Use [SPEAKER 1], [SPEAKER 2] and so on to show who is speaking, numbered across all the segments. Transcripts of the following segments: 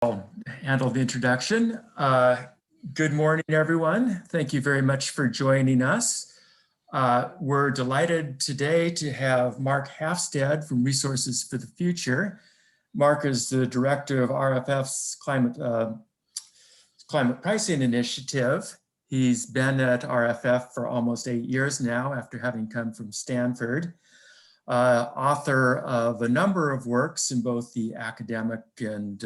[SPEAKER 1] I'll handle the introduction. Good morning, everyone. Thank you very much for joining us. We're delighted today to have Marc Hafstead from Resources for the Future. Marc is the director of RFF's Climate Pricing Initiative. He's been at RFF for almost 8 years now after having come from Stanford. Author of a number of works in both the academic and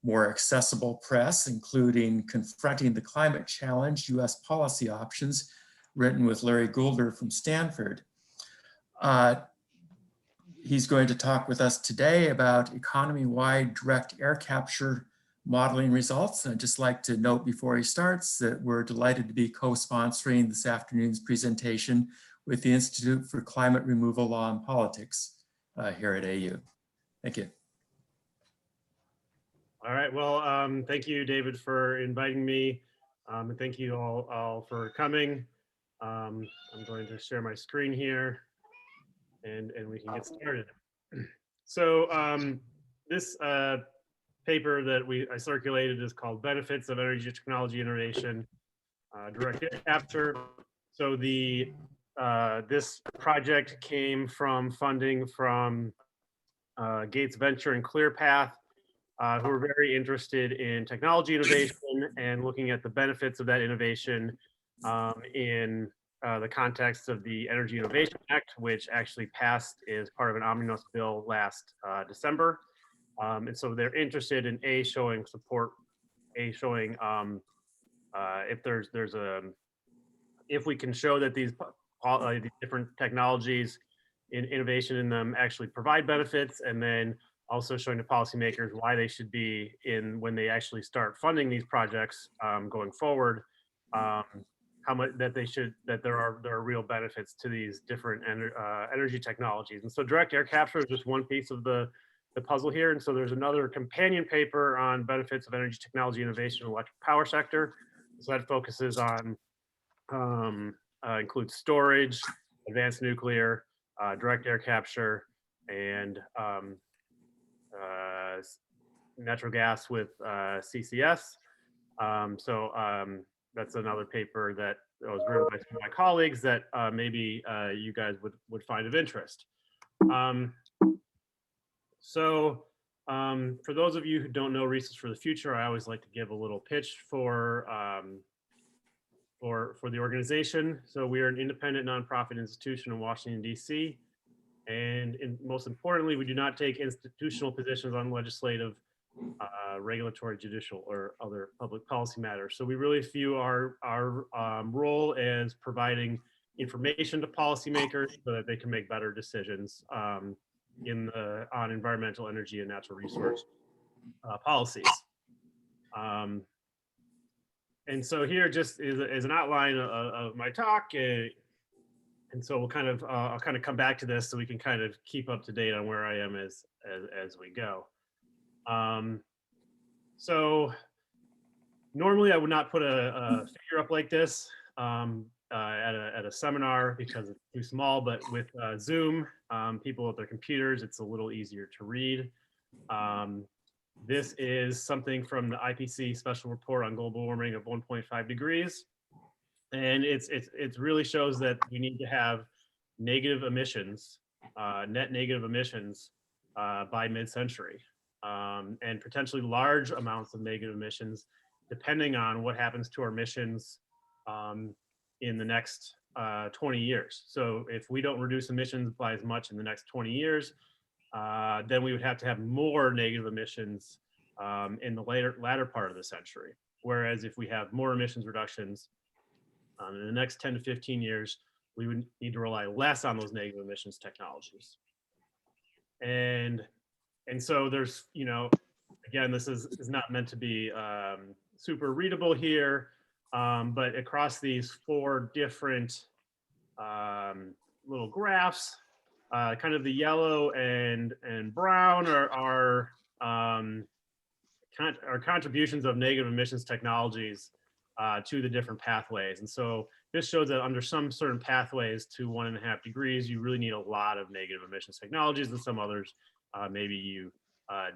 [SPEAKER 1] more accessible press, including Confronting the Climate Challenge, U.S. Policy Options, written with Larry Goulder from Stanford. He's going to talk with us today about economy-wide direct air capture modeling results. And I'd just like to note before he starts that we're delighted to be co-sponsoring this afternoon's presentation with the Institute for Climate Removal Law and Politics here at AU. Thank you.
[SPEAKER 2] All right, well, thank you, David, for inviting me, and thank you all for coming. I'm going to share my screen here, and we can get started. So this paper that I circulated is called Benefits of Energy Technology Innovation, Direct Air Capture. So this project came from funding from Gates Venture and ClearPath, who are very interested in technology innovation and looking at the benefits of that innovation in the context of the Energy Innovation Act, which actually passed as part of an omnibus bill last December. And so they're interested in showing support, showing if we can show that these different technologies and innovation in them actually provide benefits, and then also showing the policymakers why they should be in when they actually start funding these projects going forward, how much that there are real benefits to these different energy technologies. And so direct air capture is just one piece of the puzzle here. And so there's another companion paper on benefits of energy technology innovation in the electric power sector. So that focuses on includes storage, advanced nuclear, direct air capture, and natural gas with CCS. That's another paper that was written by some of my colleagues that maybe you guys would find of interest. For those of you who don't know Research for the Future, I always like to give a little pitch for the organization. So we are an independent nonprofit institution in Washington, D.C. And most importantly, we do not take institutional positions on legislative, regulatory, judicial, or other public policy matters. So we really view our role as providing information to policymakers so that they can make better decisions on environmental, energy, and natural resource policies. And so here just is an outline of my talk. And so I'll kind of come back to this so we can kind of keep up to date on where I am as we go. So normally I would not put a figure up like this at a seminar because it's too small, but with Zoom, people with their computers, it's a little easier to read. This is something from the IPCC special report on global warming of 1.5 degrees. And it really shows that we need to have negative emissions, net negative emissions by mid-century, and potentially large amounts of negative emissions, depending on what happens to our emissions in the next 20 years. So if we don't reduce emissions by as much in the next 20 years, then we would have to have more negative emissions in the latter part of the century. Whereas if we have more emissions reductions, in the next 10 to 15 years, we would need to rely less on those negative emissions technologies. And so there's, again, this is not meant to be super readable here, but across these 4 different little graphs, kind of the yellow and brown are contributions of negative emissions technologies to the different pathways. And so this shows that under some certain pathways to 1.5 degrees, you really need a lot of negative emissions technologies, and some others maybe you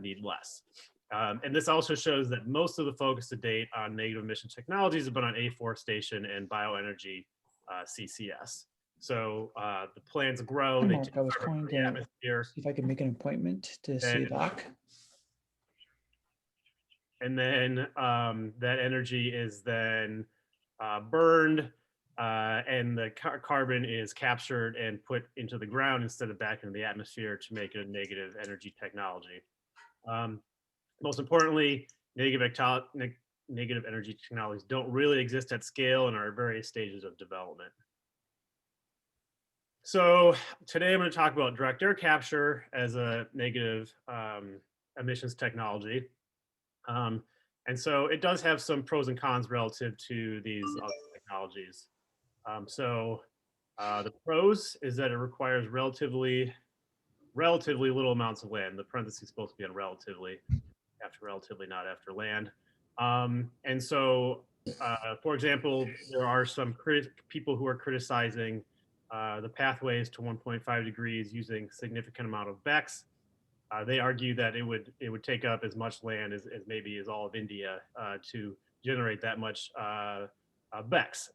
[SPEAKER 2] need less. And this also shows that most of the focus to date on negative emission technologies have been on afforestation and bioenergy CCS. So the plants grow,
[SPEAKER 3] Hi,
[SPEAKER 2] they
[SPEAKER 3] Mark.
[SPEAKER 2] take
[SPEAKER 3] I was
[SPEAKER 2] carbon
[SPEAKER 3] calling
[SPEAKER 2] from the
[SPEAKER 3] to
[SPEAKER 2] atmosphere,
[SPEAKER 3] see if I could make an appointment to see a doc.
[SPEAKER 2] and then that energy is then burned, and the carbon is captured and put into the ground instead of back into the atmosphere to make it a negative energy technology. Most importantly, negative energy technologies don't really exist at scale and are at various stages of development. So today I'm going to talk about direct air capture as a negative emissions technology. And so it does have some pros and cons relative to these other technologies. The pros is that it requires relatively little amounts of land. The parentheses is supposed to be on relatively, after relatively, not after land. For example, there are some people who are criticizing the pathways to 1.5 degrees using significant amount of BECCS. They argue that it would take up as much land as maybe as all of India to generate that much BECCS.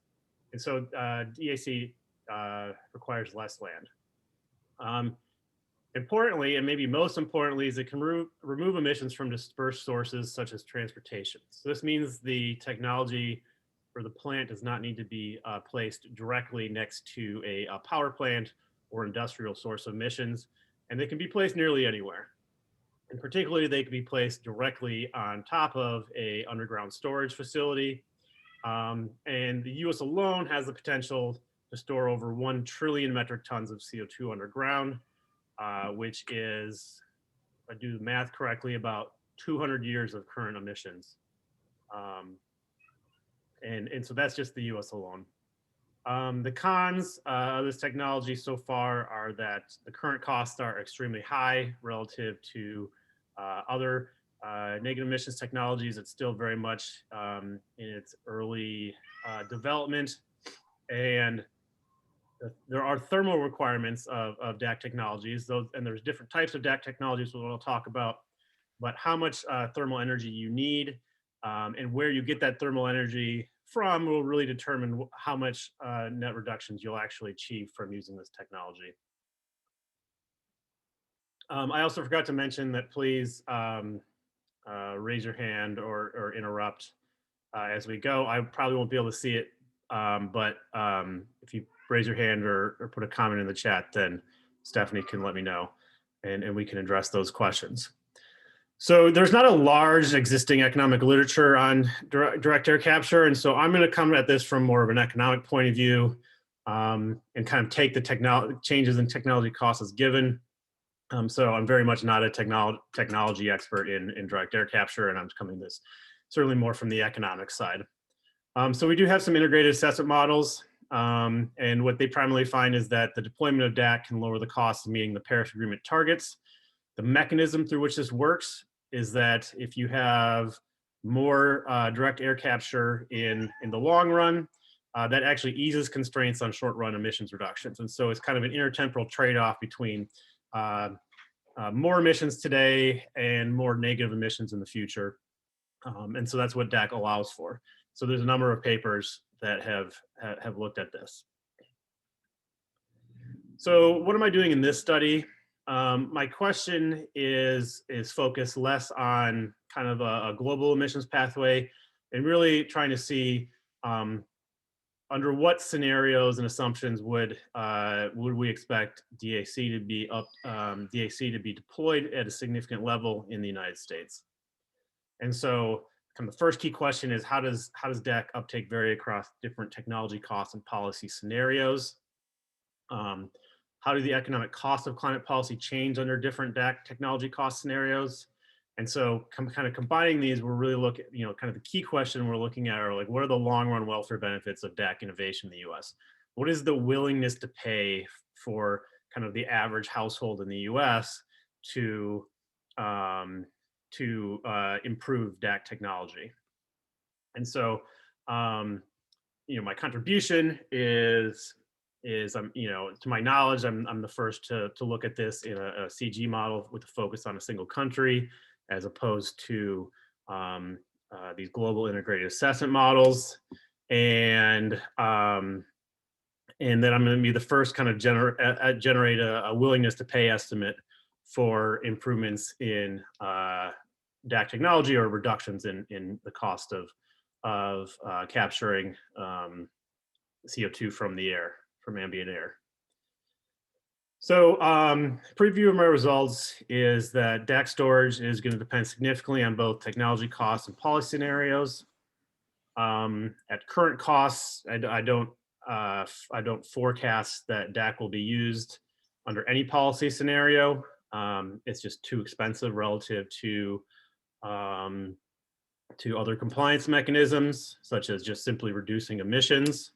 [SPEAKER 2] And so DAC requires less land. Importantly, and maybe most importantly, is it can remove emissions from dispersed sources such as transportation. So this means the technology for the plant does not need to be placed directly next to a power plant or industrial source of emissions, and they can be placed nearly anywhere. And particularly, they can be placed directly on top of a underground storage facility. And the US alone has the potential to store over 1 trillion metric tons of CO2 underground, which is, if I do the math correctly, about 200 years of current emissions. And so that's just the US alone. The cons of this technology so far are that the current costs are extremely high relative to other negative emissions technologies. It's still very much in its early development, and there are thermal requirements of DAC technologies, and there's different types of DAC technologies, we'll talk about, but how much thermal energy you need and where you get that thermal energy from will really determine how much net reductions you'll actually achieve from using this technology. I also forgot to mention that please raise your hand or interrupt as we go. I probably won't be able to see it, but if you raise your hand or put a comment in the chat, then Stephanie can let me know and we can address those questions. So there's not a large existing economic literature on direct air capture. And so I'm going to come at this from more of an economic point of view and kind of take the changes in technology costs as given. So I'm very much not a technology expert in direct air capture, and I'm coming this certainly more from the economic side. So we do have some integrated assessment models. And what they primarily find is that the deployment of DAC can lower the cost of meeting the Paris Agreement targets. The mechanism through which this works is that if you have more direct air capture in the long run, that actually eases constraints on short run emissions reductions. And so it's kind of an intertemporal trade-off between more emissions today and more negative emissions in the future. And so that's what DAC allows for. So there's a number of papers that have looked at this. So what am I doing in this study? My question is focused less on kind of a global emissions pathway and really trying to see under what scenarios and assumptions would we expect DAC to be deployed at a significant level in the United States. And so kind of the first key question is how does DAC uptake vary across different technology costs and policy scenarios? How do the economic costs of climate policy change under different DAC technology cost scenarios? And so kind of combining these, we're really looking, kind of the key question we're looking at are like, what are the long run welfare benefits of DAC innovation in the US? What is the willingness to pay for kind of the average household in the US to improve DAC technology? And so, my contribution is to my knowledge, I'm the first to look at this in a CG model with a focus on a single country. as opposed to these global integrated assessment models. And then I'm going to be the first kind of generate a willingness to pay estimate for improvements in DAC technology or reductions in the cost of capturing CO2 from the air, from ambient air. So preview of my results is that DAC storage is going to depend significantly on both technology costs and policy scenarios. At current costs, I don't forecast that DAC will be used under any policy scenario. It's just too expensive relative to other compliance mechanisms, such as just simply reducing emissions.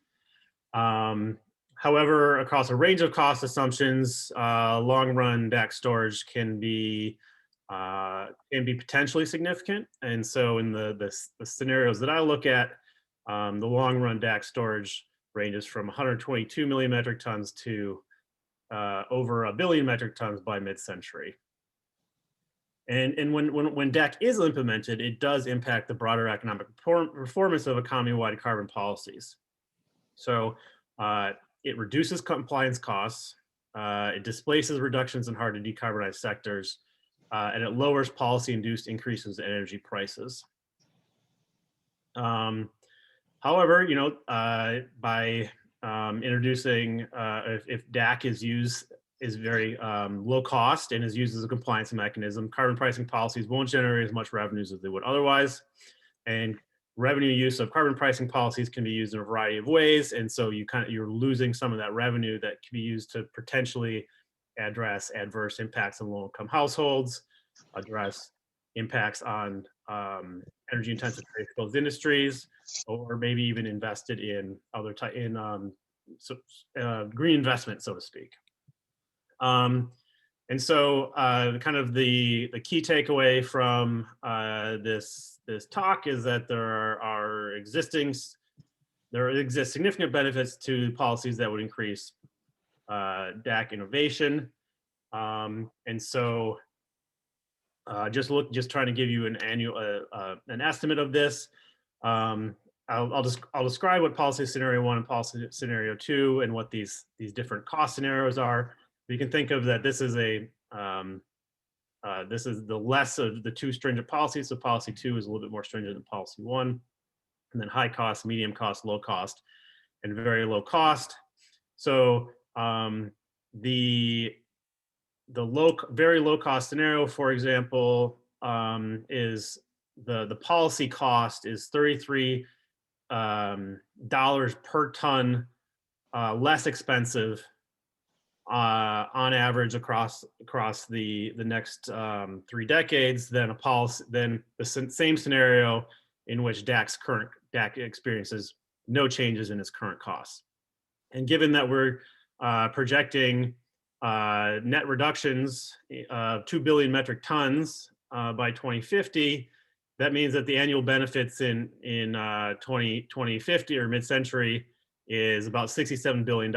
[SPEAKER 2] However, across a range of cost assumptions, long-run DAC storage can be potentially significant. And so in the scenarios that I look at, the long-run DAC storage ranges from 122 million metric tons to over 1 billion metric tons by mid-century. And when DAC is implemented, it does impact the broader economic performance of economy-wide carbon policies. So it reduces compliance costs, it displaces reductions in hard to decarbonize sectors, and it lowers policy-induced increases in energy prices. However, you know, by introducing, if DAC is very low cost and is used as a compliance mechanism, carbon pricing policies won't generate as much revenues as they would otherwise. And revenue use of carbon pricing policies can be used in a variety of ways. And so you're losing some of that revenue that can be used to potentially address adverse impacts on low-income households, address impacts on energy intensive trade exposed industries, or maybe even invested in other green investment, so to speak. And so kind of the key takeaway from this talk is that there exist significant benefits to policies that would increase DAC innovation. And so just trying to give you an estimate of this. I'll describe what policy scenario 1 and policy scenario 2 and what these different cost scenarios are. You can think of that this is the less of the 2 stringent policies. So policy 2 is a little bit more stringent than policy 1, and then high cost, medium cost, low cost, and very low cost. So the very low cost scenario, for example, is the policy cost is $33 per ton less expensive on average across the next 3 decades than the same scenario in which DAC experiences no changes in its current costs. And given that we're projecting net reductions of 2 billion metric tons by 2050, that means that the annual benefits in 2050 or mid-century is about $67 billion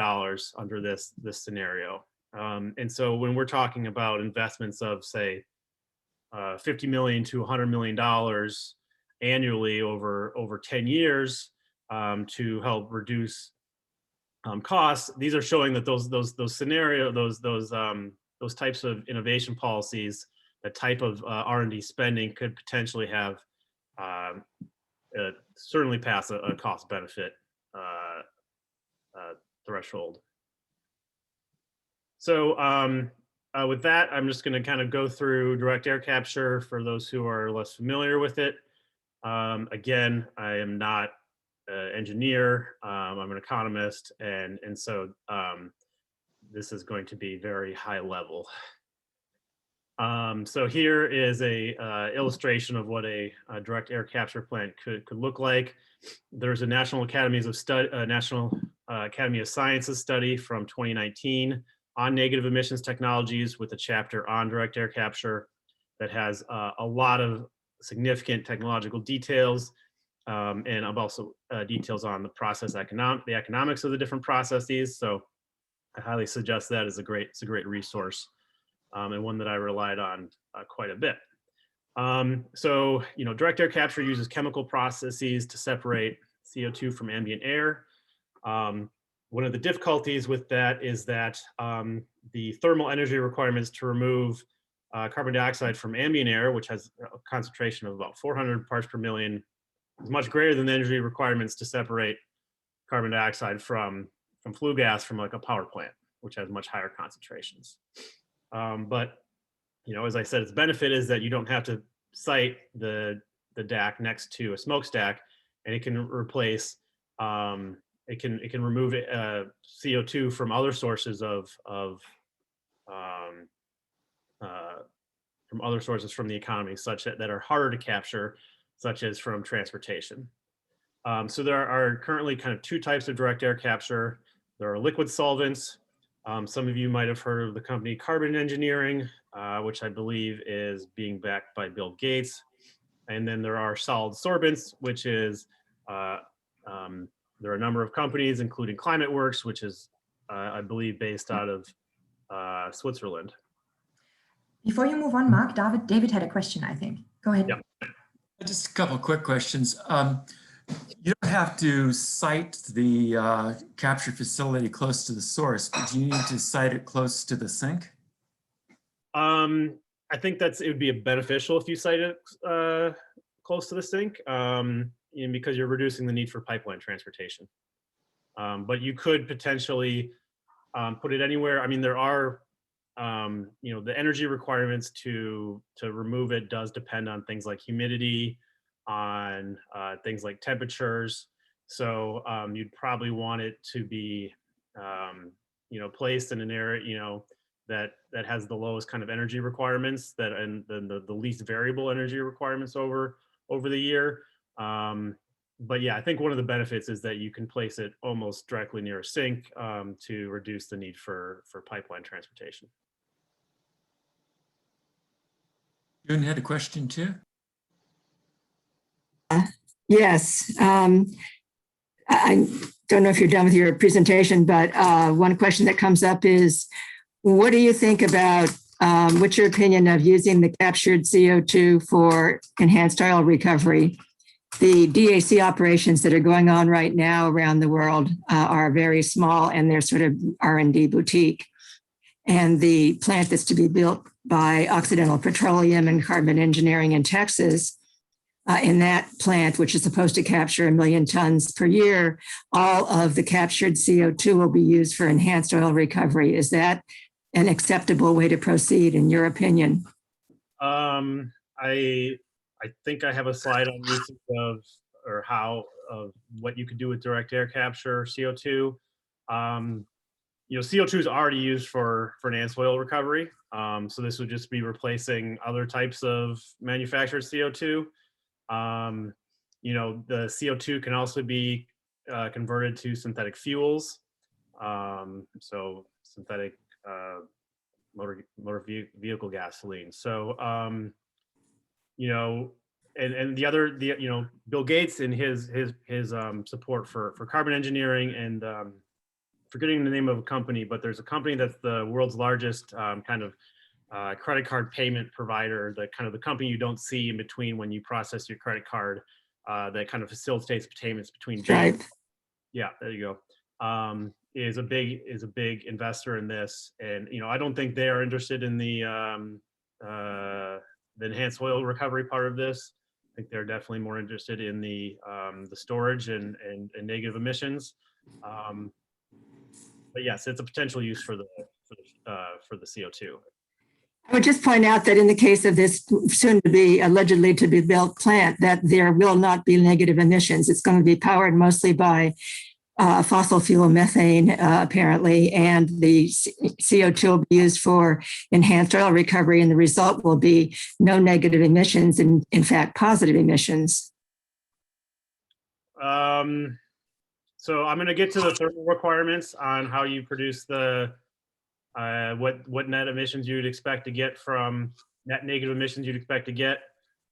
[SPEAKER 2] under this scenario. And so when we're talking about investments of, say, $50 million to $100 million annually over 10 years to help reduce costs, these are showing that those types of innovation policies, that type of R&D spending could potentially have certainly pass a cost benefit threshold. So with that, I'm just going to kind of go through direct air capture for those who are less familiar with it. Again, I am not an engineer. I'm an economist, and so this is going to be very high level. So here is a illustration of what a direct air capture plant could look like. There's a National Academy of Sciences study from 2019 on negative emissions technologies with a chapter on direct air capture that has a lot of significant technological details, and also details on the the economics of the different processes. So I highly suggest that it's a great resource, and one that I relied on quite a bit. So, direct air capture uses chemical processes to separate CO2 from ambient air. One of the difficulties with that is that the thermal energy requirements to remove carbon dioxide from ambient air, which has a concentration of about 400 parts per million, is much greater than the energy requirements to separate carbon dioxide from flue gas from like a power plant, which has much higher concentrations. But as I said, its benefit is that you don't have to site the DAC next to a smokestack, and it can replace it can remove CO2 from other sources from the economy, such that are harder to capture, such as from transportation. So there are currently kind of two types of direct air capture. There are liquid solvents. Some of you might have heard of the company Carbon Engineering, which I believe is being backed by Bill Gates. And then there are solid sorbents, which is, there are a number of companies, including ClimateWorks, which is, I believe, based out of Switzerland.
[SPEAKER 4] Before you move on, Mark, David had a question, I think. Go ahead.
[SPEAKER 2] Yeah.
[SPEAKER 1] Just a couple of quick questions. You don't have to site the capture facility close to the source, but do you need to site it close to the sink?
[SPEAKER 2] I think it would be beneficial if you site it close to the sink, because you're reducing the need for pipeline transportation. But you could potentially put it anywhere. I mean, there are, the energy requirements to remove it does depend on things like humidity, on things like temperatures. So you'd probably want it to be, placed in an area, that has the lowest kind of energy requirements, and the least variable energy requirements over the year. But yeah, I think one of the benefits is that you can place it almost directly near a sink to reduce the need for pipeline transportation.
[SPEAKER 1] June had a question too.
[SPEAKER 5] Yes. I don't know if you're done with your presentation, but one question that comes up is, what do you think about, what's your opinion of using the captured CO2 for enhanced oil recovery? The DAC operations that are going on right now around the world are very small, and they're sort of R&D boutique. And the plant that's to be built by Occidental Petroleum and Carbon Engineering in Texas, in that plant, which is supposed to capture 1 million tons per year, all of the captured CO2 will be used for enhanced oil recovery. Is that an acceptable way to proceed, in your opinion?
[SPEAKER 2] I think I have a slide on uses of what you could do with direct air capture CO2. CO2 is already used for enhanced oil recovery. So this would just be replacing other types of manufactured CO2. The CO2 can also be converted to synthetic fuels. So synthetic motor vehicle gasoline. So, and Bill Gates in his support for carbon engineering, and forgetting the name of a company, but there's a company that's the world's largest credit card payment provider, the company you don't see in between when you process your credit card, that kind of facilitates payments between banks. Yeah, there you go. Is a big investor in this, and I don't think they are interested in the enhanced oil recovery part of this. I think they're definitely more interested in the storage and negative emissions. But yes, it's a potential use for the CO2.
[SPEAKER 5] I would just point out that in the case of this soon to be allegedly to be built plant, that there will not be negative emissions. It's going to be powered mostly by fossil fuel methane, apparently, and the CO2 will be used for enhanced oil recovery, and the result will be no negative emissions, and in fact, positive emissions.
[SPEAKER 2] So I'm going to get to the thermal requirements on how you produce the what net emissions you'd expect to get from net negative emissions you'd expect to get.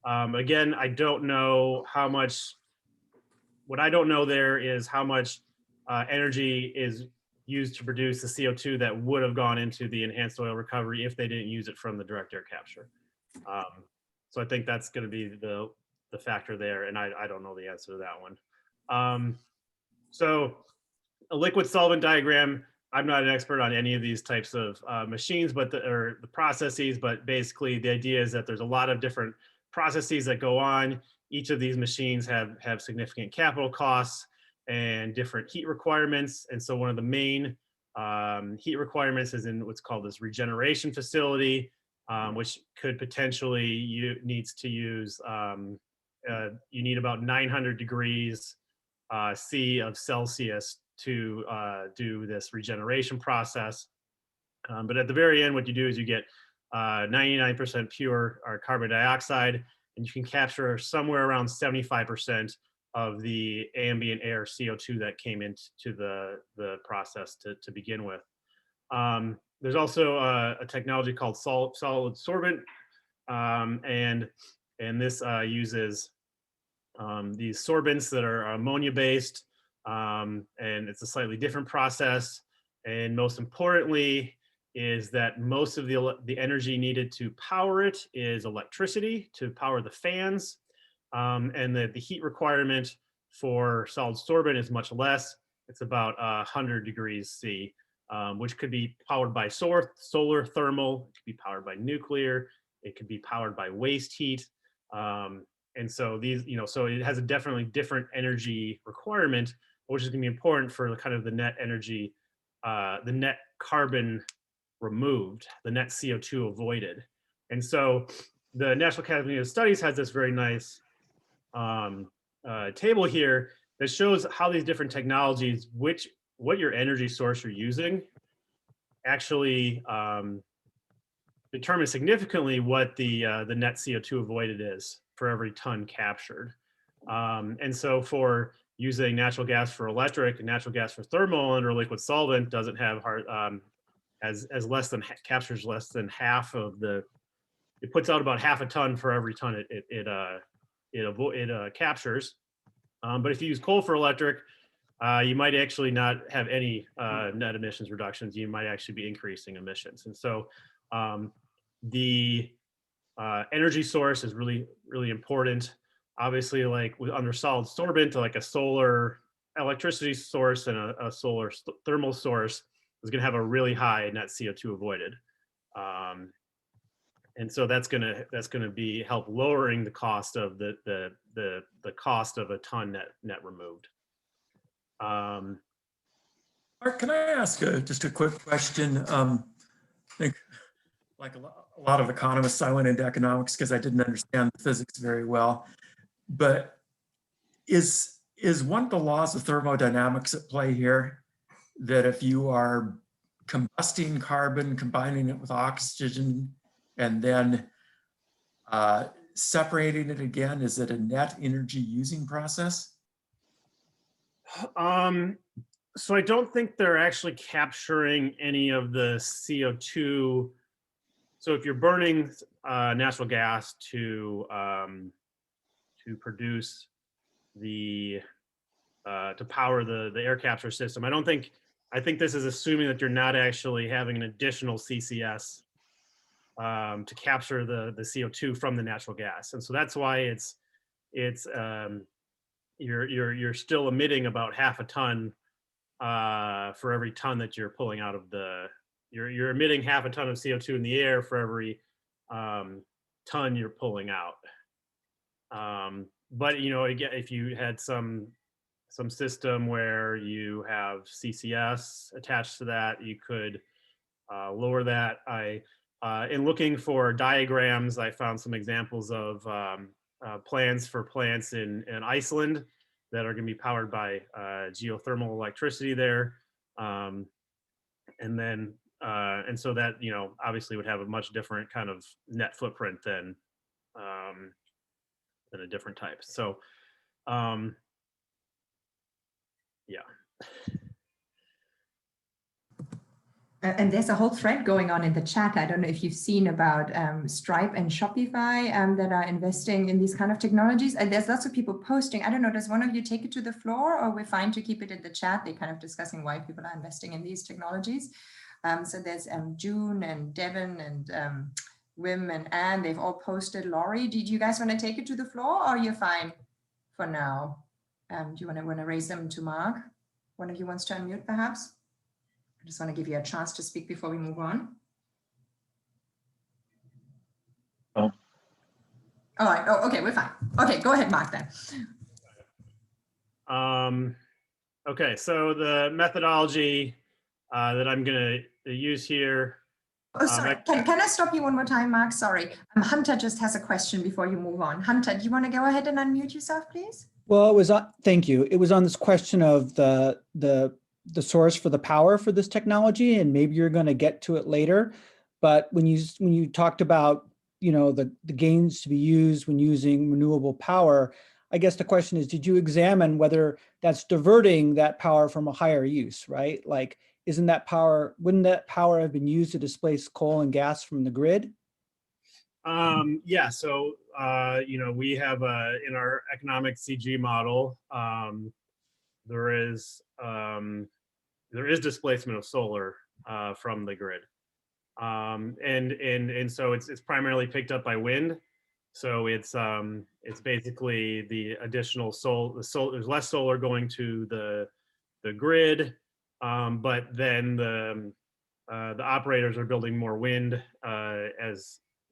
[SPEAKER 2] Again, I don't know how much. What I don't know there is how much energy is used to produce the CO2 that would have gone into the enhanced oil recovery if they didn't use it from the direct air capture. So I think that's going to be the factor there, and I don't know the answer to that one. So a liquid solvent diagram, I'm not an expert on any of these types of machines, but the processes, but basically the idea is that there's a lot of different processes that go on. Each of these machines have significant capital costs and different heat requirements. And so one of the main heat requirements is in what's called this regeneration facility, which could potentially needs to use, you need about 900 degrees C of Celsius to do this regeneration process. But at the very end, what you do is you get 99% pure carbon dioxide, and you can capture somewhere around 75% of the ambient air CO2 that came into the process to begin with. There's also a technology called solid sorbent, and this uses these sorbents that are ammonia based, and it's a slightly different process. And most importantly is that most of the energy needed to power it is electricity to power the fans, and the heat requirement for solid sorbent is much less. It's about 100 degrees C, which could be powered by solar thermal, it could be powered by nuclear, it could be powered by waste heat. And so these, so it has a definitely different energy requirement, which is going to be important for the kind of the net energy, the net carbon removed, the net CO2 avoided. And so the National Academy of Studies has this very nice table here that shows how these different technologies, what your energy source you're using, actually determine significantly what the net CO2 avoided is for every ton captured. And so for using natural gas for electric and natural gas for thermal under liquid solvent doesn't have captures less than half of it puts out about half a ton for every ton it captures. But if you use coal for electric, you might actually not have any net emissions reductions. You might actually be increasing emissions. And so the energy source is really, really important. Obviously, like under solid sorbent, like a solar electricity source and a solar thermal source is going to have a really high net CO2 avoided. And so that's going to be help lowering the cost of the cost of a ton net removed.
[SPEAKER 1] Mark, can I ask just a quick question? I think like a lot of economists, I went into economics because I didn't understand the physics very well. But is one of the laws of thermodynamics at play here that if you are combusting carbon, combining it with oxygen, and then separating it again, is it a net energy using process?
[SPEAKER 2] So I don't think they're actually capturing any of the CO2. So if you're burning natural gas to produce to power the air capture system, I think this is assuming that you're not actually having an additional CCS to capture the CO2 from the natural gas. And so that's why you're still emitting about half a ton for every ton that you're pulling out of you're emitting half a ton of CO2 in the air for every ton you're pulling out. But again, if you had some system where you have CCS attached to that, you could lower that. In looking for diagrams, I found some examples of plans for plants in Iceland that are going to be powered by geothermal electricity there. And so that, obviously would have a much different kind of net footprint than a different type. So, yeah.
[SPEAKER 4] And there's a whole thread going on in the chat. I don't know if you've seen about Stripe and Shopify that are investing in these kind of technologies. And there's lots of people posting. I don't know, does one of you take it to the floor, or we're fine to keep it in the chat? They're kind of discussing why people are investing in these technologies. So there's June and Devin and Wim and Anne, they've all posted. Laurie, do you guys want to take it to the floor, or you're fine for now? Do you want to raise them to Mark? One of you wants to unmute, perhaps? I just want to give you a chance to speak before we move on.
[SPEAKER 6] Oh.
[SPEAKER 4] All right. Oh, okay, we're fine. Okay, go ahead, Mark, then.
[SPEAKER 2] Okay, so the methodology that I'm going to use here.
[SPEAKER 4] Oh, sorry. Can I stop you one more time, Mark? Sorry. Hunter just has a question before you move on. Hunter, do you want to go ahead and unmute yourself, please?
[SPEAKER 3] Well, it was on, thank you. It was on this question of the source for the power for this technology, and maybe you're going to get to it later. But when you talked about, you know, the gains to be used when using renewable power, I guess the question is, did you examine whether that's diverting that power from a higher use, right? Like, wouldn't that power have been used to displace coal and gas from the grid?
[SPEAKER 2] Yeah, so, you know, we have in our economic CG model, there is displacement of solar from the grid. And so it's primarily picked up by wind. So it's basically the additional there's less solar going to the grid, but then the operators are building more wind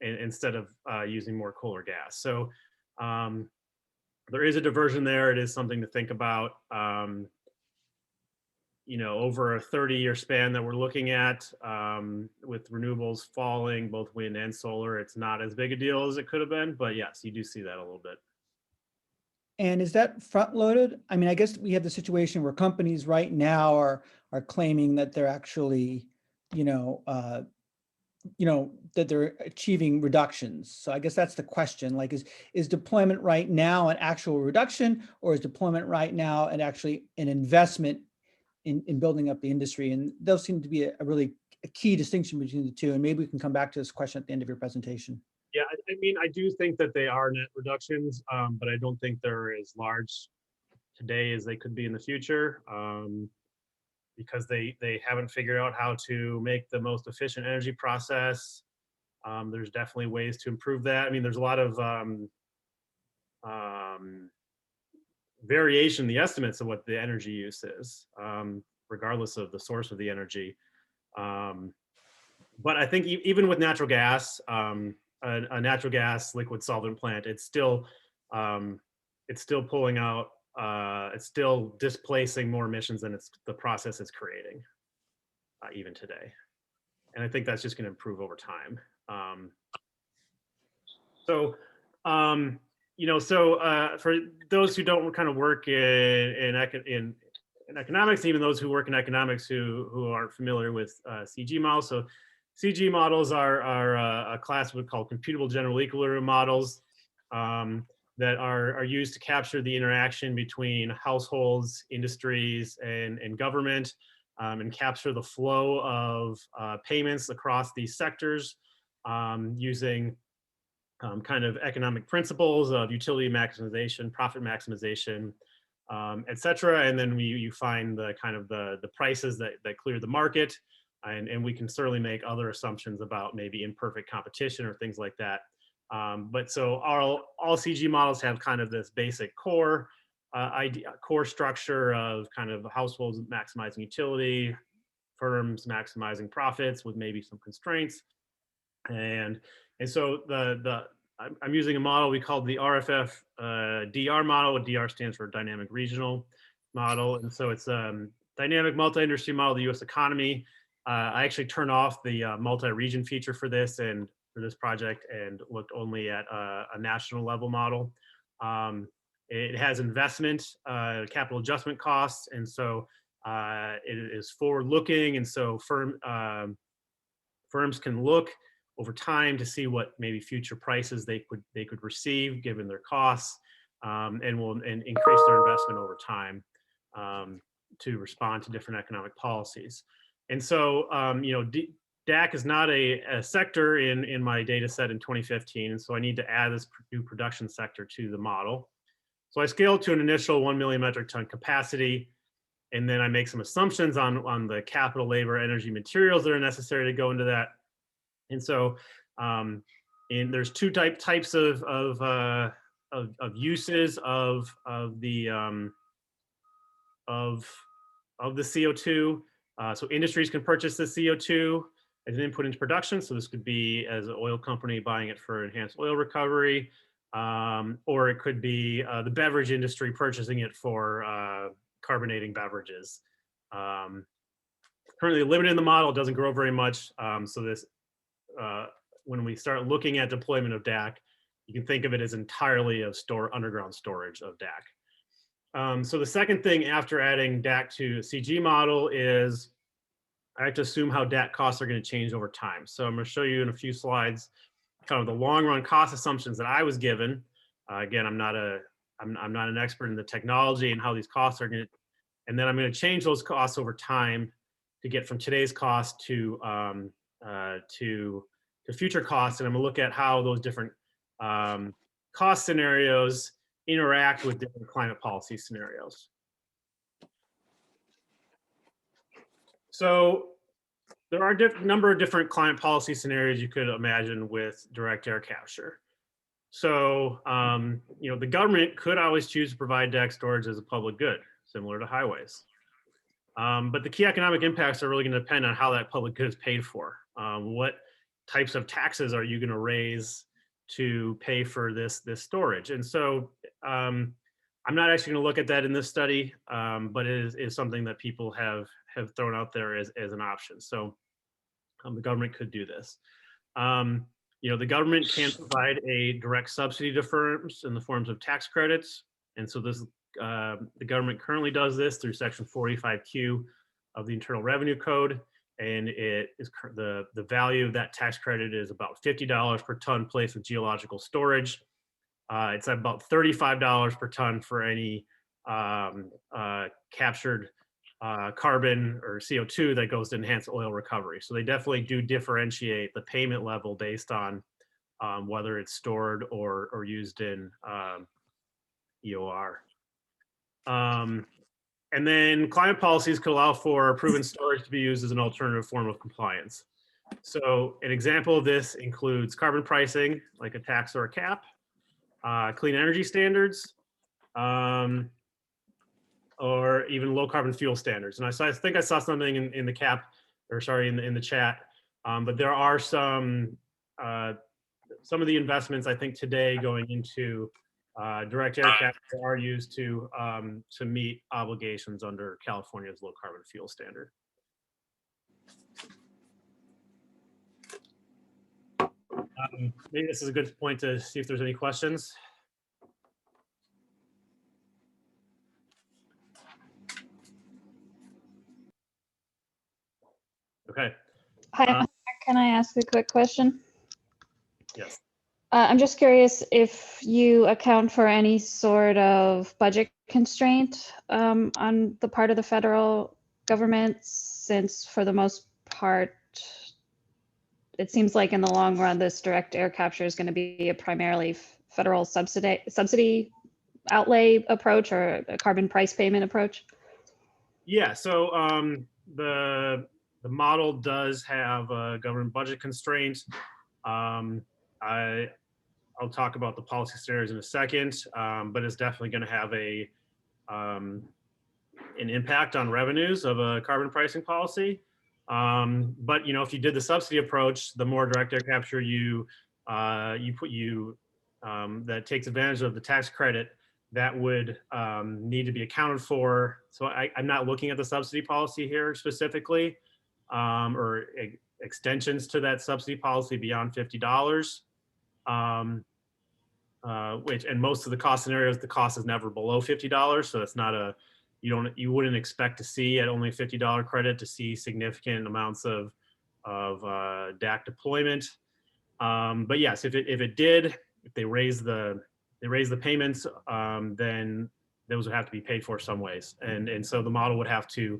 [SPEAKER 2] instead of using more coal or gas. So there is a diversion there. It is something to think about. You know, over a 30-year span that we're looking at, with renewables falling, both wind and solar, it's not as big a deal as it could have been, but yes, you do see that a little bit.
[SPEAKER 3] And is that front loaded? I mean, I guess we have the situation where companies right now are claiming that they're actually, that they're achieving reductions. So I guess that's the question. Like, is deployment right now an actual reduction, or is deployment right now and actually an investment in building up the industry? And those seem to be a really key distinction between the two. And maybe we can come back to this question at the end of your presentation.
[SPEAKER 2] Yeah, I mean, I do think that they are net reductions, but I don't think they're as large today as they could be in the future, because they haven't figured out how to make the most efficient energy process. There's definitely ways to improve that. I mean, there's a lot of variation in the estimates of what the energy use is, regardless of the source of the energy. But I think even with natural gas, a natural gas liquid solvent plant, it's still pulling out, it's still displacing more emissions than the process is creating, even today. And I think that's just going to improve over time. For those who don't kind of work in economics, even those who work in economics who aren't familiar with CG models. So CG models are a class we call computable general equilibrium models, that are used to capture the interaction between households, industries, and government, and capture the flow of payments across these sectors, using kind of economic principles of utility maximization, profit maximization, et cetera. And then you find the kind of the prices that clear the market. And we can certainly make other assumptions about maybe imperfect competition or things like that. But so all CG models have kind of this basic core structure of kind of households maximizing utility, firms maximizing profits with maybe some constraints. And so I'm using a model we call the RFF DR model. DR stands for Dynamic Regional Model. And so it's a dynamic multi-industry model of the US economy. I actually turned off the multi-region feature for this project and looked only at a national level model. It has investment, capital adjustment costs, and so it is forward-looking, and so firms can look over time to see what maybe future prices they could receive given their costs, and increase their investment over time to respond to different economic policies. And so, DAC is not a sector in my data set in 2015, and so I need to add this new production sector to the model. So I scaled to an initial 1 million metric ton capacity, and then I make some assumptions on the capital, labor, energy, materials that are necessary to go into that. And so And there's two types of uses of the CO2. So industries can purchase the CO2 as an input into production. So this could be as an oil company buying it for enhanced oil recovery, or it could be the beverage industry purchasing it for carbonating beverages. Currently limited in the model, it doesn't grow very much. So this, when we start looking at deployment of DAC, you can think of it as entirely of underground storage of DAC. So the second thing after adding DAC to a CG model is I have to assume how DAC costs are going to change over time. So I'm going to show you in a few slides kind of the long run cost assumptions that I was given. Again, I'm not an expert in the technology and how these costs are going to, and then I'm going to change those costs over time to get from today's cost to future costs. And I'm going to look at how those different cost scenarios interact with different climate policy scenarios. So there are a number of different climate policy scenarios you could imagine with direct air capture. So, you know, the government could always choose to provide DAC storage as a public good, similar to highways. But the key economic impacts are really going to depend on how that public good is paid for. What types of taxes are you going to raise to pay for this storage? And so I'm not actually going to look at that in this study, but it is something that people have thrown out there as an option. So the government could do this. You know, the government can provide a direct subsidy to firms in the forms of tax credits. And so this, the government currently does this through Section 45Q of the Internal Revenue Code. And it is the value of that tax credit is about $50 per ton placed with geological storage. It's about $35 per ton for any captured carbon or CO2 that goes to enhance oil recovery. So they definitely do differentiate the payment level based on whether it's stored or used in EOR. And then climate policies could allow for proven storage to be used as an alternative form of compliance. So an example of this includes carbon pricing, like a tax or a cap, clean energy standards, or even low carbon fuel standards. And I think I saw something in the cap, or sorry, in the chat. But there are some of the investments I think today going into direct air capture are used to meet obligations under California's low carbon fuel standard. Maybe this is a good point to see if there's any questions. Okay.
[SPEAKER 6] Hi, Mark, can I ask a quick question?
[SPEAKER 2] Yes.
[SPEAKER 6] I'm just curious if you account for any sort of budget constraint on the part of the federal government, since for the most part, it seems like in the long run, this direct air capture is going to be a primarily federal subsidy outlay approach or a carbon price payment approach.
[SPEAKER 2] Yeah, so the model does have a government budget constraints. I'll talk about the policy scenarios in a second, but it's definitely going to have an impact on revenues of a carbon pricing policy. But you know, if you did the subsidy approach, the more direct air capture that takes advantage of the tax credit, that would need to be accounted for. So I'm not looking at the subsidy policy here specifically, or extensions to that subsidy policy beyond $50. Which, and most of the cost scenarios, the cost is never below $50. So it's not you wouldn't expect to see at only $50 credit to see significant amounts of DAC deployment. But yes, if they raise the payments, then those would have to be paid for some ways. And so the model would have to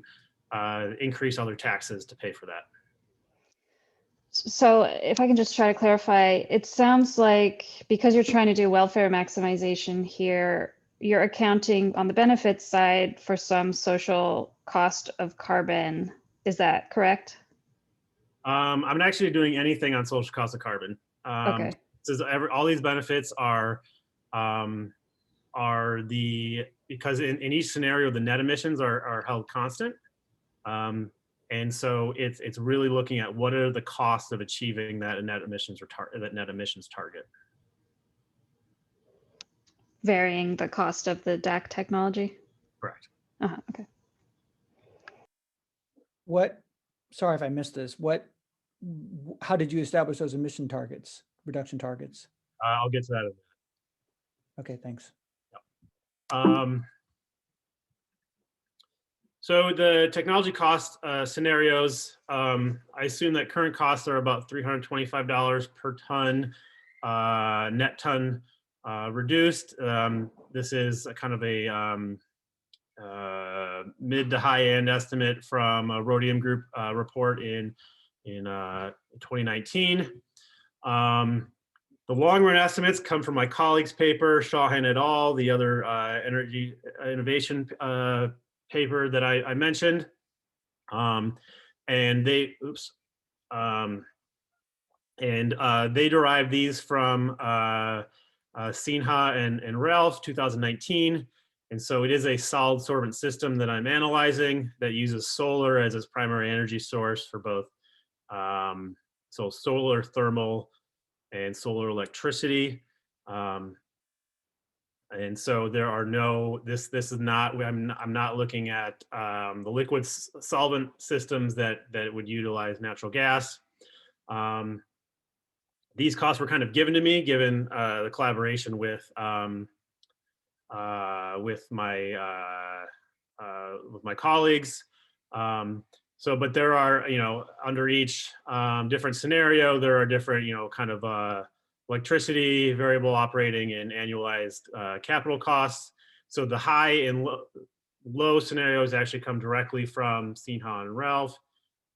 [SPEAKER 2] increase other taxes to pay for that.
[SPEAKER 6] So if I can just try to clarify, it sounds like because you're trying to do welfare maximization here, you're accounting on the benefits side for some social cost of carbon. Is that correct?
[SPEAKER 2] I'm not actually doing anything on social cost of carbon.
[SPEAKER 6] Okay.
[SPEAKER 2] all these benefits are because in each scenario the net emissions are held constant, and so it's really looking at what are the costs of achieving that net emissions target.
[SPEAKER 6] Varying the cost of the DAC technology.
[SPEAKER 2] Correct.
[SPEAKER 6] Okay.
[SPEAKER 3] Sorry if I missed this, how did you establish those emission targets, reduction targets?
[SPEAKER 2] I'll get to that in a minute.
[SPEAKER 3] Okay, thanks.
[SPEAKER 2] So the technology cost scenarios, I assume that current costs are about $325 per ton, net ton reduced. This is a kind of a mid to high end estimate from a Rhodium Group report in 2019. The long run estimates come from my colleague's paper, Shawhan et al., the other energy innovation paper that I mentioned. And they derived these from Sinha and Ralph 2019. And so it is a solid sorbent system that I'm analyzing that uses solar as its primary energy source for both so solar thermal and solar electricity. And so there are no, this is not, I'm not looking at the liquid solvent systems that would utilize natural gas. These costs were kind of given to me, given the collaboration with my colleagues. But there are, under each different scenario, there are different, kind of electricity, variable operating, and annualized capital costs. So the high and low scenarios actually come directly from Sinha and Ralph.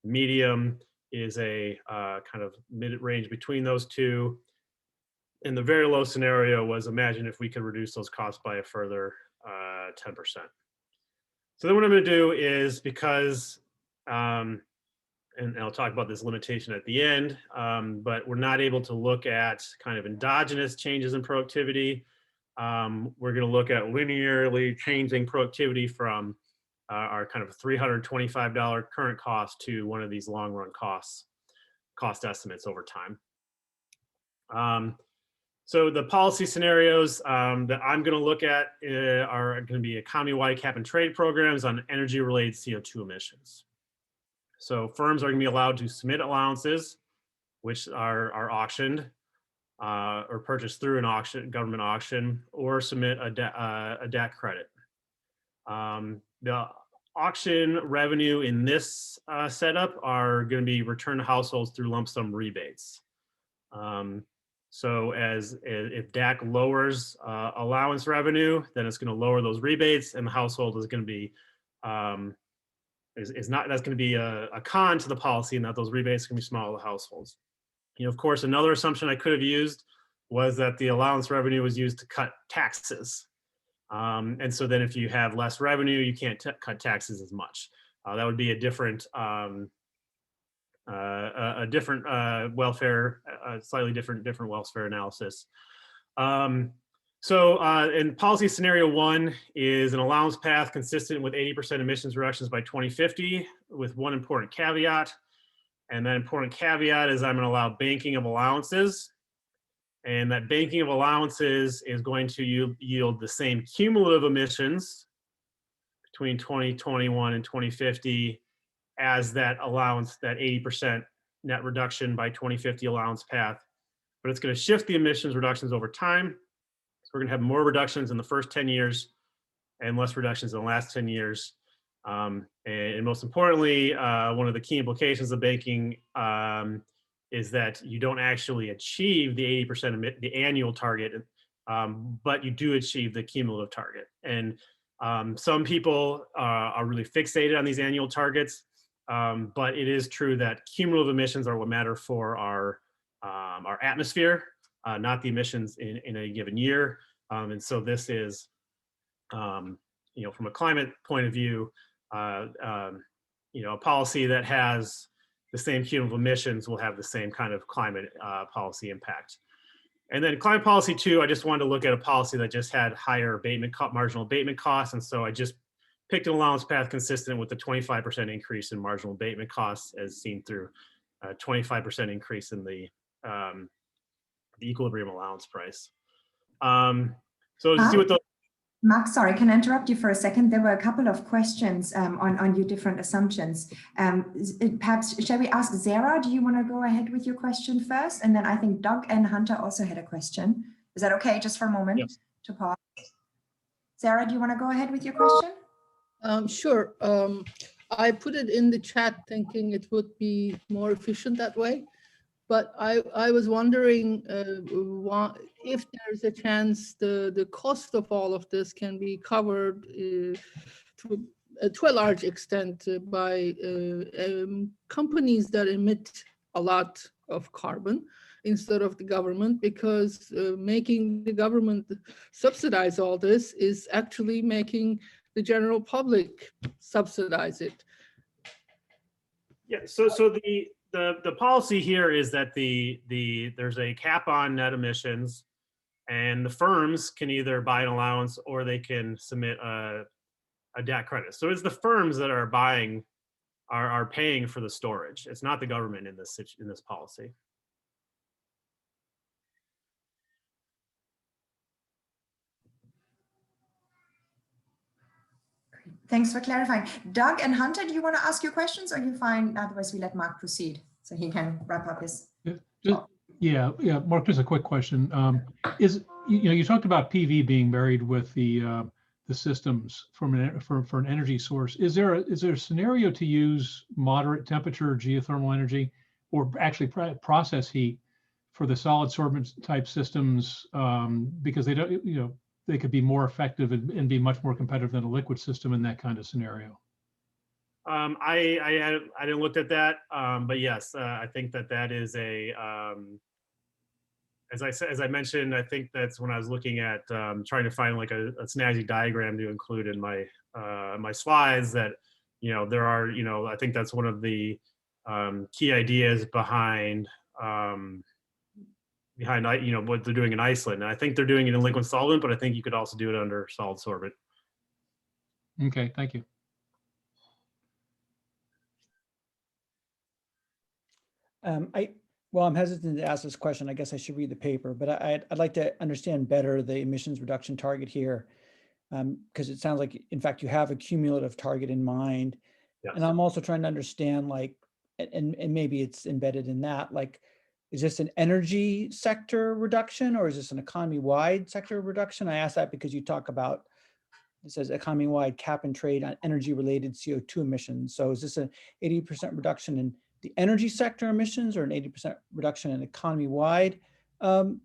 [SPEAKER 2] Medium is a kind of mid-range between those two. And the very low scenario was, imagine if we could reduce those costs by a further 10%. So then what I'm going to do is, because, and I'll talk about this limitation at the end, but we're not able to look at kind of endogenous changes in productivity. We're going to look at linearly changing productivity from our kind of $325 current cost to one of these long run cost estimates over time. So the policy scenarios that I'm going to look at are going to be economy-wide cap and trade programs on energy-related CO2 emissions. So firms are going to be allowed to submit allowances, which are auctioned or purchased through an auction, government auction, or submit a DAC credit. The auction revenue in this setup are going to be returned to households through lump sum rebates. So if DAC lowers allowance revenue, then it's going to lower those rebates, and the household is going to be that's going to be a con to the policy, and that those rebates can be small to the households. Of course, another assumption I could have used was that the allowance revenue was used to cut taxes. And so then if you have less revenue, you can't cut taxes as much. That would be a different welfare, slightly different welfare analysis. So in policy scenario 1 is an allowance path consistent with 80% emissions reductions by 2050, with one important caveat. And that important caveat is I'm going to allow banking of allowances. And that banking of allowances is going to yield the same cumulative emissions between 2021 and 2050 as that allowance, that 80% net reduction by 2050 allowance path. But it's going to shift the emissions reductions over time. So we're going to have more reductions in the first 10 years and less reductions in the last 10 years. And most importantly, one of the key implications of banking is that you don't actually achieve the 80% the annual target, but you do achieve the cumulative target. And some people are really fixated on these annual targets, but it is true that cumulative emissions are what matter for our atmosphere, not the emissions in a given year. And so this is, from a climate point of view, a policy that has the same cumulative emissions will have the same kind of climate policy impact. And then climate policy 2, I just wanted to look at a policy that just had higher marginal abatement costs. And so I just picked an allowance path consistent with the 25% increase in marginal abatement costs as seen through a 25% increase in the equilibrium allowance price. So to see what those.
[SPEAKER 4] Marc, sorry, can I interrupt you for a second? There were a couple of questions on your different assumptions. Perhaps, shall we ask Sarah, do you want to go ahead with your question first? And then I think Doug and Hunter also had a question. Is that okay, just for a moment?
[SPEAKER 2] Yes.
[SPEAKER 4] To pause? Sarah, do you want to go ahead with your question?
[SPEAKER 7] Sure. I put it in the chat thinking it would be more efficient that way. But I was wondering if there's a chance the cost of all of this can be covered to a large extent by companies that emit a lot of carbon instead of the government, because making the government subsidize all this is actually making the general public subsidize it.
[SPEAKER 2] Yeah, so the policy here is that there's a cap on net emissions, and the firms can either buy an allowance or they can submit a debt credit. So it's the firms that are paying for the storage. It's not the government in this policy.
[SPEAKER 4] Thanks for clarifying. Doug and Hunter, do you want to ask your questions, or are you fine? Otherwise, we let Marc proceed so he can wrap up his.
[SPEAKER 8] Yeah, Marc, just a quick question. You talked about PV being married with the systems for an energy source. Is there a scenario to use moderate temperature geothermal energy, or actually process heat for the solid sorbent type systems, because they don't, they could be more effective and be much more competitive than a liquid system in that kind of scenario?
[SPEAKER 2] I didn't look at that, but yes, I think that is a, as I mentioned, I think that's when I was looking at trying to find like a snazzy diagram to include in my my slides, that there are, I think that's one of the key ideas behind what they're doing in Iceland. And I think they're doing it in liquid solvent, but I think you could also do it under solid sorbent.
[SPEAKER 8] Okay, thank you.
[SPEAKER 3] Well, I'm hesitant to ask this question. I guess I should read the paper, but I'd like to understand better the emissions reduction target here, because it sounds like, in fact, you have a cumulative target in mind.
[SPEAKER 2] Yes.
[SPEAKER 3] And I'm also trying to understand, like, and maybe it's embedded in that, like, is this an energy sector reduction, or is this an economy-wide sector reduction? I ask that because you talk about, it says economy-wide cap and trade on energy-related CO2 emissions. So is this an 80% reduction in the energy sector emissions, or an 80% reduction in economy-wide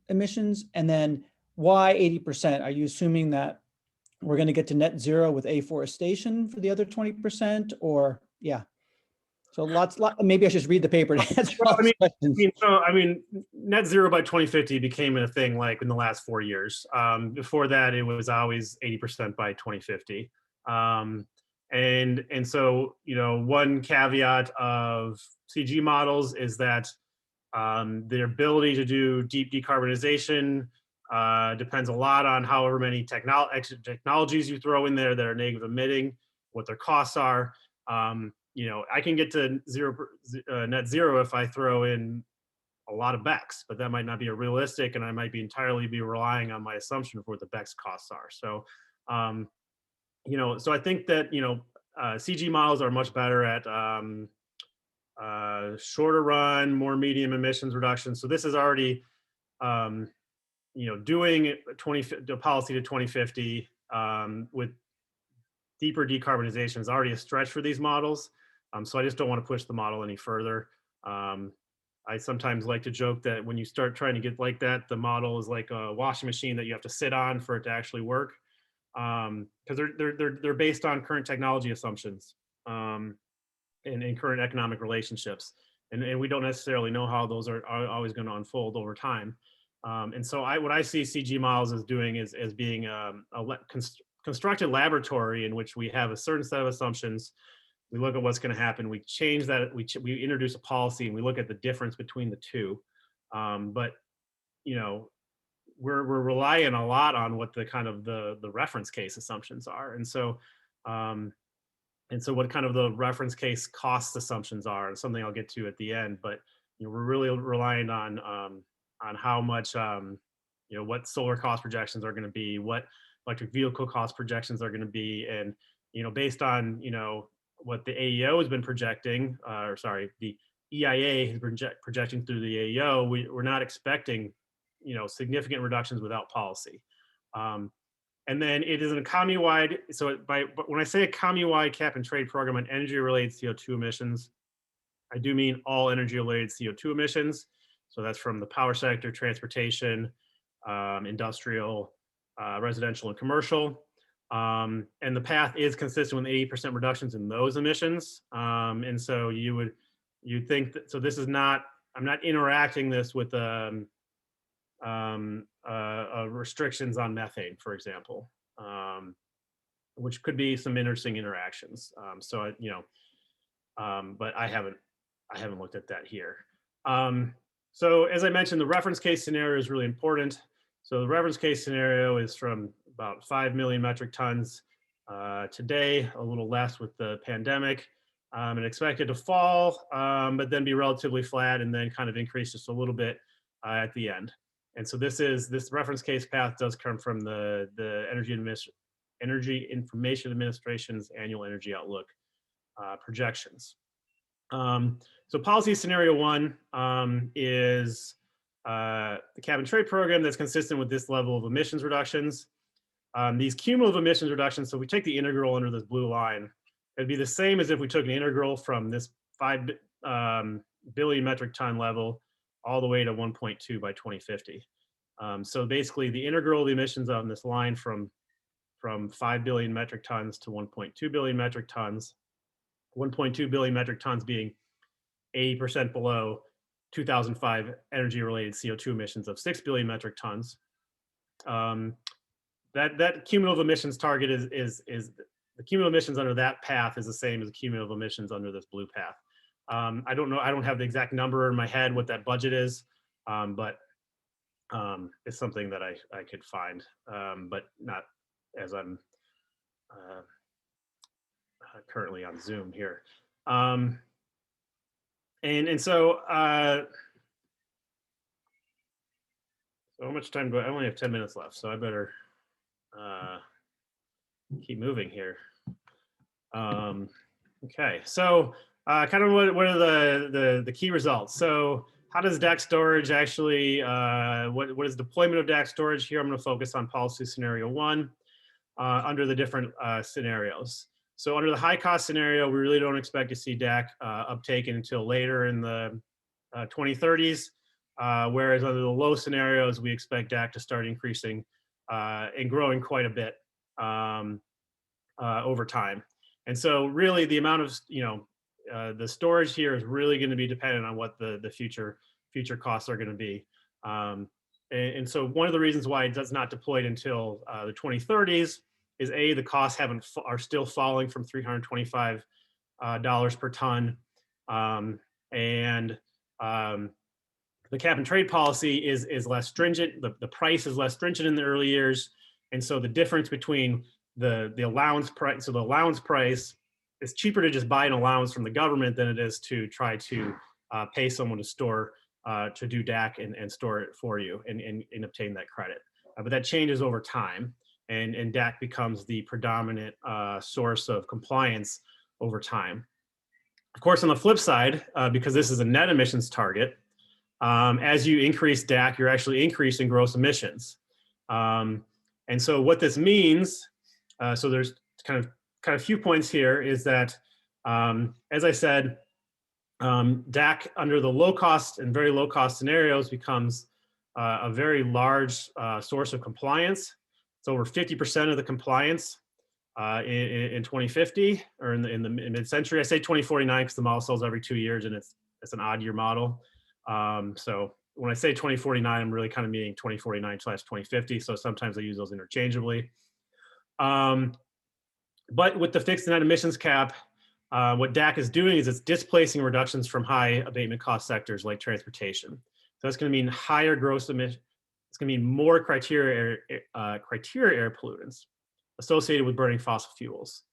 [SPEAKER 3] emissions? And then why 80%? Are you assuming that we're going to get to net zero with afforestation for the other 20%, or yeah? So maybe I should just read the paper to answer all these questions.
[SPEAKER 2] I mean, net zero by 2050 became a thing like in the last 4 years. Before that, it was always 80% by 2050. And so, one caveat of CG models is that their ability to do deep decarbonization depends a lot on however many technologies you throw in there that are negative emitting, what their costs are. I can get to net zero if I throw in a lot of BECCS, but that might not be realistic, and I might be entirely relying on my assumption of what the BECCS costs are. So, so I think that CG models are much better at shorter run, more medium emissions reduction. So this is already, doing the policy to 2050 with deeper decarbonization is already a stretch for these models. So I just don't want to push the model any further. I sometimes like to joke that when you start trying to get like that, the model is like a washing machine that you have to sit on for it to actually work, because they're based on current technology assumptions and current economic relationships, and we don't necessarily know how those are always going to unfold over time. And so what I see CG models as doing is being a constructed laboratory in which we have a certain set of assumptions. We look at what's going to happen. We change that. We introduce a policy, and we look at the difference between the two. But we're relying a lot on what the kind of the reference case assumptions are. And so what kind of the reference case cost assumptions are, and something I'll get to at the end. But we're really relying on how much what solar cost projections are going to be, what electric vehicle cost projections are going to be, and based on what the AEO has been projecting, or sorry, the EIA has been projecting through the AEO, we're not expecting significant reductions without policy. And then it is a commune-wide, but when I say a commune-wide cap and trade program on energy-related CO2 emissions, I do mean all energy-related CO2 emissions. So that's from the power sector, transportation, industrial, residential, and commercial. And the path is consistent with 80% reductions in those emissions. And so you'd think that, so this is not, I'm not interacting this with restrictions on methane, for example, which could be some interesting interactions. But I haven't looked at that here. So as I mentioned, the reference case scenario is really important. So the reference case scenario is from about 5 million metric tons today, a little less with the pandemic, and expected to fall, but then be relatively flat and then kind of increase just a little bit at the end. And so this reference case path does come from the Energy Information Administration's annual energy outlook projections. So policy scenario 1 is the cap and trade program that's consistent with this level of emissions reductions. These cumulative emissions reductions, so we take the integral under this blue line, it'd be the same as if we took an integral from this 5 billion metric ton level all the way to 1.2 by 2050. So basically the integral of the emissions on this line from 5 billion metric tons to 1.2 billion metric tons, 1.2 billion metric tons being 80% below 2005 energy related CO2 emissions of 6 billion metric tons. That cumulative emissions target is the cumulative emissions under that path is the same as the cumulative emissions under this blue path. I don't know, I don't have the exact number in my head what that budget is, but it's something that I could find, but not as I'm currently on Zoom here. So how much time do I only have 10 minutes left, so I better keep moving here. Okay, so kind of what are the key results? So how does DAC storage actually, what is deployment of DAC storage here? I'm going to focus on policy scenario 1 under the different scenarios. So under the high cost scenario, we really don't expect to see DAC uptaken until later in the 2030s, whereas under the low scenarios, we expect DAC to start increasing and growing quite a bit over time. And so really the amount of, the storage here is really going to be dependent on what the future costs are going to be. And so one of the reasons why it does not deploy until the 2030s is the costs are still falling from $325 per ton. The cap and trade policy is less stringent. The price is less stringent in the early years. And so the difference between the allowance price, so the allowance price, it's cheaper to just buy an allowance from the government than it is to try to pay someone to store, to do DAC and store it for you and obtain that credit. But that changes over time, and DAC becomes the predominant source of compliance over time. Of course, on the flip side, because this is a net emissions target, as you increase DAC, you're actually increasing gross emissions. And so what this means, so there's kind of a few points here, is that, as I said, DAC under the low cost and very low cost scenarios becomes a very large source of compliance. It's over 50% of the compliance in 2050 or in the mid-century. I say 2049 because the model sells every 2 years and it's an odd year model. So when I say 2049, I'm really kind of meaning 2049/2050. So sometimes I use those interchangeably. But with the fixed net emissions cap, what DAC is doing is it's displacing reductions from high abatement cost sectors like transportation. So that's going to mean higher gross emission. it's going to mean more criteria air pollutants associated with burning fossil fuels.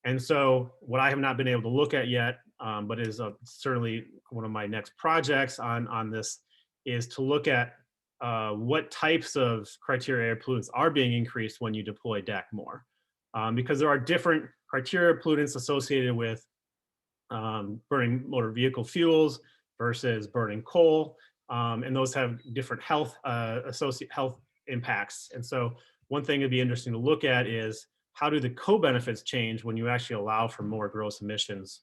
[SPEAKER 2] And so what I have not been able to look at yet, but is certainly one of my next projects on this, is to look at what types of criteria air pollutants are being increased when you deploy DAC more. Because there are different criteria pollutants associated with burning motor vehicle fuels versus burning coal. And those have different health impacts. And so one thing that'd be interesting to look at is how do the co-benefits change when you actually allow for more gross emissions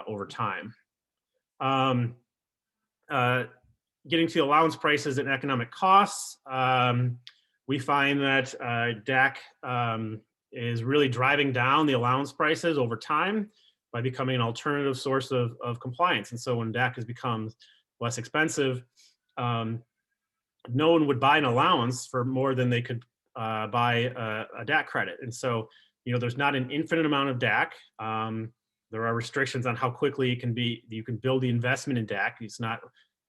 [SPEAKER 2] over time. Getting to allowance prices and economic costs, we find that DAC is really driving down the allowance prices over time by becoming an alternative source of compliance. And so when DAC has become less expensive, no one would buy an allowance for more than they could buy a DAC credit. And so, you know, there's not an infinite amount of DAC. There are restrictions on how quickly you can build the investment in DAC. It's not,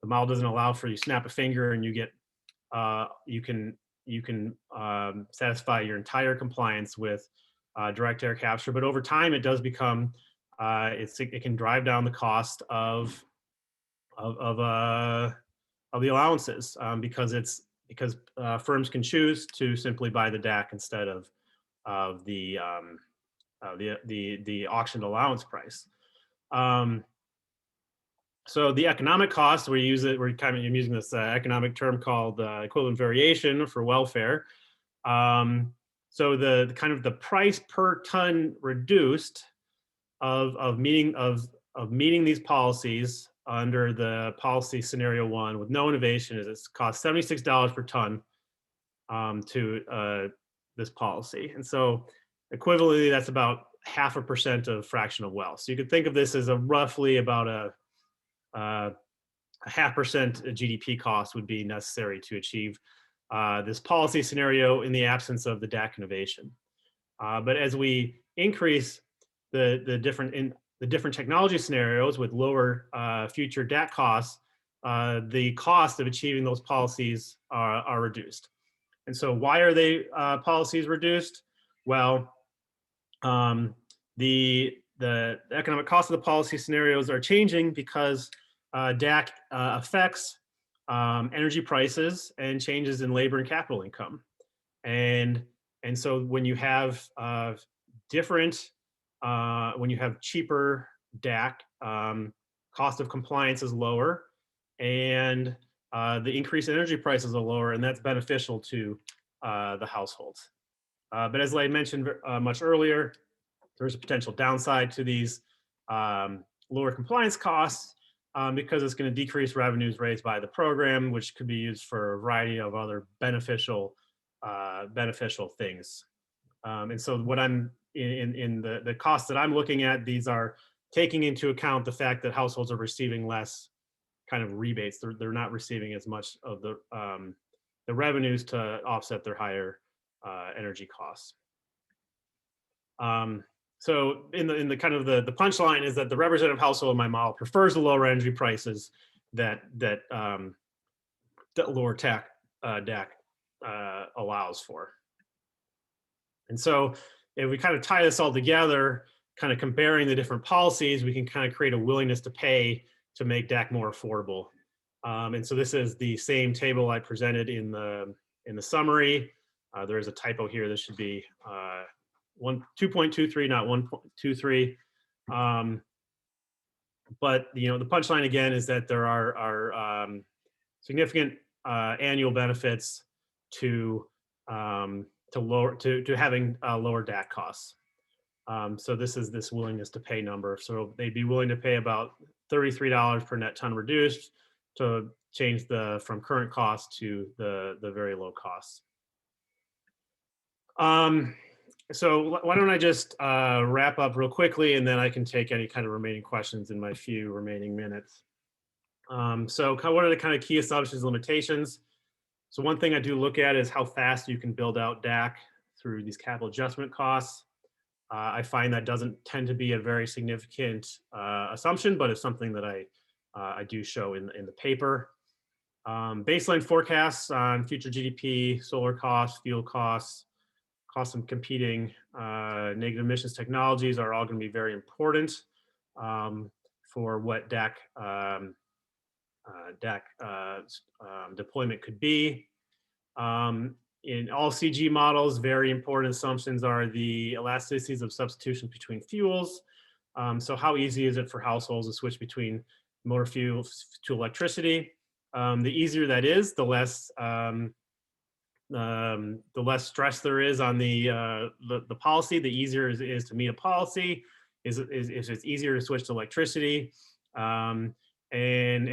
[SPEAKER 2] the model doesn't allow for you snap a finger and you get, you can satisfy your entire compliance with direct air capture. But over time, it does become, it can drive down the cost of the allowances because firms can choose to simply buy the DAC instead of the auctioned allowance price. So the economic cost, we're using this economic term called equivalent variation for welfare. So the kind of the price per ton reduced of meeting these policies under the policy scenario 1 with no innovation is it's cost $76 per ton to this policy. And so equivalently, that's about 0.5% of fractional wealth. So you could think of this as a roughly about a 0.5% GDP cost would be necessary to achieve this policy scenario in the absence of the DAC innovation. But as we increase the different technology scenarios with lower future DAC costs, the cost of achieving those policies are reduced. And so why are they policies reduced? Well, the economic cost of the policy scenarios are changing because DAC affects energy prices and changes in labor and capital income. And so when you have when you have cheaper DAC, cost of compliance is lower, and the increased energy prices are lower, and that's beneficial to the households. But as I mentioned much earlier, there's a potential downside to these lower compliance costs because it's going to decrease revenues raised by the program, which could be used for a variety of other beneficial things. And so what I'm in the costs that I'm looking at, these are taking into account the fact that households are receiving less kind of rebates. They're not receiving as much of the revenues to offset their higher energy costs. So in the kind of the punchline is that the representative household in my model prefers the lower energy prices that lower DAC allows for. And so if we kind of tie this all together, kind of comparing the different policies, we can kind of create a willingness to pay to make DAC more affordable. And so this is the same table I presented in the summary. There is a typo here. This should be 2.23, not 1.23. But the punchline again is that there are significant annual benefits to having lower DAC costs. So this is this willingness to pay number. So they'd be willing to pay about $33 per net ton reduced to change from current cost to the very low costs. So why don't I just wrap up real quickly, and then I can take any kind of remaining questions in my few remaining minutes. So what are the kind of key assumptions and limitations? So one thing I do look at is how fast you can build out DAC through these capital adjustment costs. I find that doesn't tend to be a very significant assumption, but it's something that I do show in the paper. Baseline forecasts on future GDP, solar costs, fuel costs, costs of competing negative emissions technologies are all going to be very important for what DAC deployment could be. In all CG models, very important assumptions are the elasticities of substitution between fuels. So how easy is it for households to switch between motor fuels to electricity? The easier that is, the less stress there is on the policy. The easier it is to meet a policy. Is it's easier to switch to electricity. And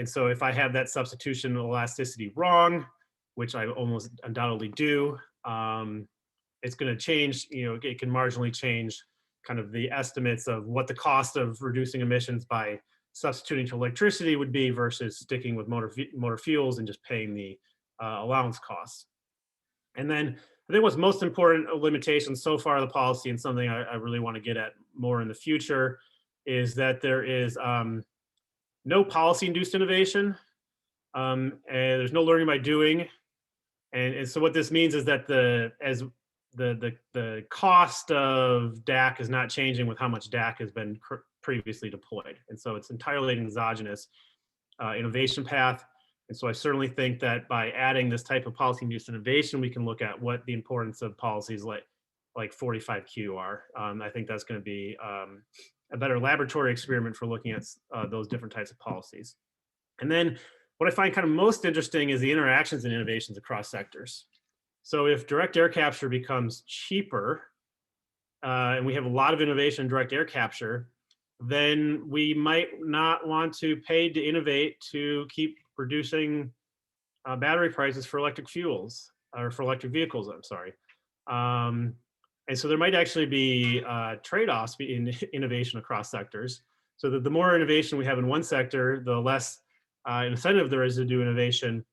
[SPEAKER 2] so if I have that substitution elasticity wrong, which I almost undoubtedly do, it's going to change. It can marginally change kind of the estimates of what the cost of reducing emissions by substituting to electricity would be versus sticking with motor fuels and just paying the allowance costs. And then I think what's most important limitation so far of the policy, and something I really want to get at more in the future, is that there is no policy-induced innovation, and there's no learning by doing. And so what this means is that the cost of DAC is not changing with how much DAC has been previously deployed. And so it's entirely an exogenous innovation path. And so I certainly think that by adding this type of policy-induced innovation, we can look at what the importance of policies like 45Q are. I think that's going to be a better laboratory experiment for looking at those different types of policies. And then what I find kind of most interesting is the interactions and innovations across sectors. So if direct air capture becomes cheaper, and we have a lot of innovation in direct air capture, then we might not want to pay to innovate to keep reducing battery prices for electric fuels, or for electric vehicles, I'm sorry. And so there might actually be trade-offs in innovation across sectors. So that the more innovation we have in one sector, the less incentive there is to do innovation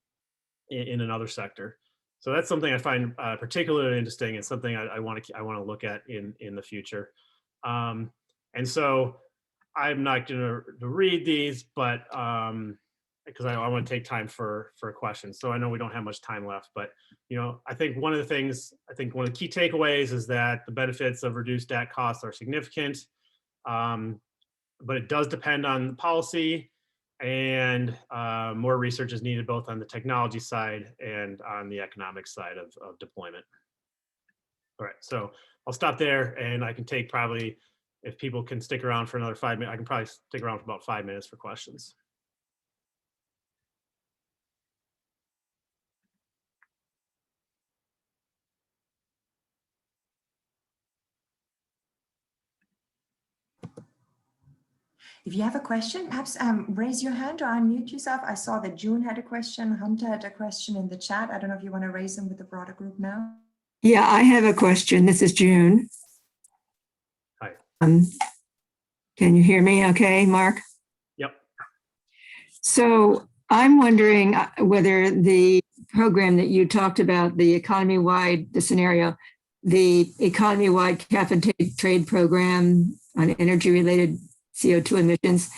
[SPEAKER 2] in another sector. So that's something I find particularly interesting, and something I want to look at in the future. And so I'm not going to read these, but because I want to take time for questions. So I know we don't have much time left, but I think one of the key takeaways is that the benefits of reduced DAC costs are significant, but it does depend on the policy, and more research is needed both on the technology side and on the economic side of deployment. All right, so I'll stop there, and I can take probably, if people can stick around for another 5 minutes, I can probably stick around for about 5 minutes for questions.
[SPEAKER 4] If you have a question, perhaps raise your hand or unmute yourself. I saw that June had a question, Hunter had a question in the chat. I don't know if you want to raise them with the broader group now.
[SPEAKER 5] Yeah, I have a question. This is June.
[SPEAKER 2] Hi.
[SPEAKER 5] Can you hear me okay, Mark?
[SPEAKER 2] Yep.
[SPEAKER 5] So I'm wondering whether the program that you talked about, the economy-wide, the scenario, the economy-wide cap and trade program on energy-related CO2 emissions,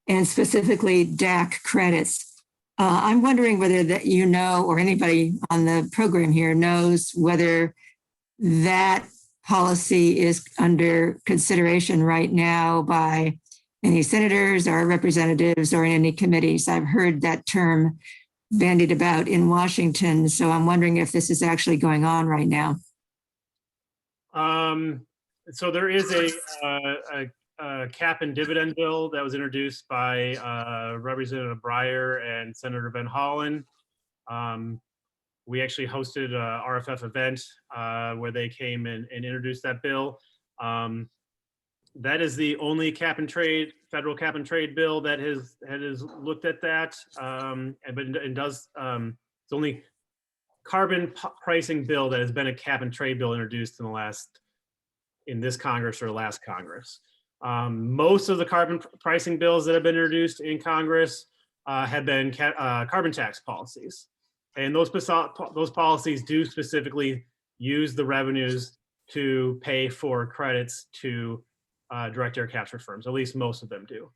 [SPEAKER 5] and specifically DAC credits. I'm wondering whether that or anybody on the program here knows whether that policy is under consideration right now by any senators or representatives or in any committees. I've heard that term bandied about in Washington, so I'm wondering if this is actually going on right now.
[SPEAKER 2] So there is a cap and dividend bill that was introduced by Representative Breyer and Senator Van Hollen. We actually hosted a RFF event where they came and introduced that bill. That is the only federal cap and trade bill that has looked at that. It's only carbon pricing bill that has been a cap and trade bill introduced in this Congress or last Congress. Most of the carbon pricing bills that have been introduced in Congress have been carbon tax policies. And those policies do specifically use the revenues to pay for credits to direct air capture firms. At least most of them do.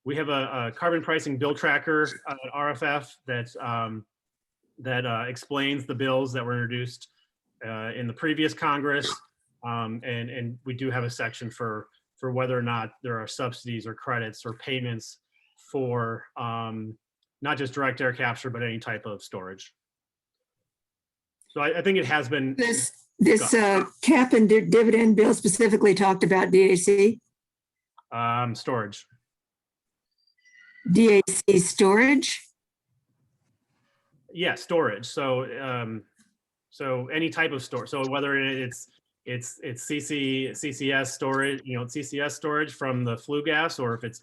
[SPEAKER 2] we have a carbon pricing bill tracker at RFF that explains the bills that were introduced in the previous Congress. And we do have a section for whether or not there are subsidies or credits or payments for not just direct air capture, but any type of storage. So I think it has been.
[SPEAKER 5] This cap and dividend bill specifically talked about DAC?
[SPEAKER 2] Storage.
[SPEAKER 5] DAC storage?
[SPEAKER 2] Yeah, storage. So so any type of storage. So whether it's CCS storage, CCS storage from the flue gas, or if it's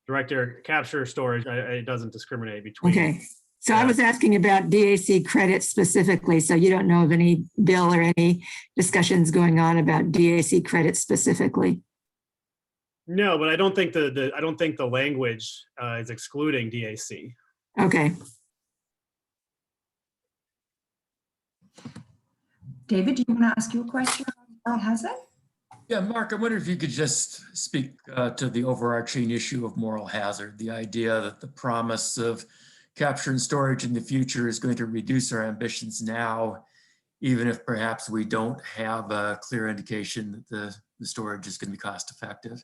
[SPEAKER 2] direct air capture storage, it doesn't discriminate between.
[SPEAKER 5] Okay. So I was asking about DAC credits specifically. So you don't know of any bill or any discussions going on about DAC credits specifically?
[SPEAKER 2] No, but I don't think the language is excluding DAC.
[SPEAKER 5] Okay.
[SPEAKER 4] David, do you want to ask you a question about hazard?
[SPEAKER 1] Yeah, Mark, I wonder if you could just speak to the overarching issue of moral hazard, the idea that the promise of capture and storage in the future is going to reduce our ambitions now, even if perhaps we don't have a clear indication that the storage is going to be cost effective.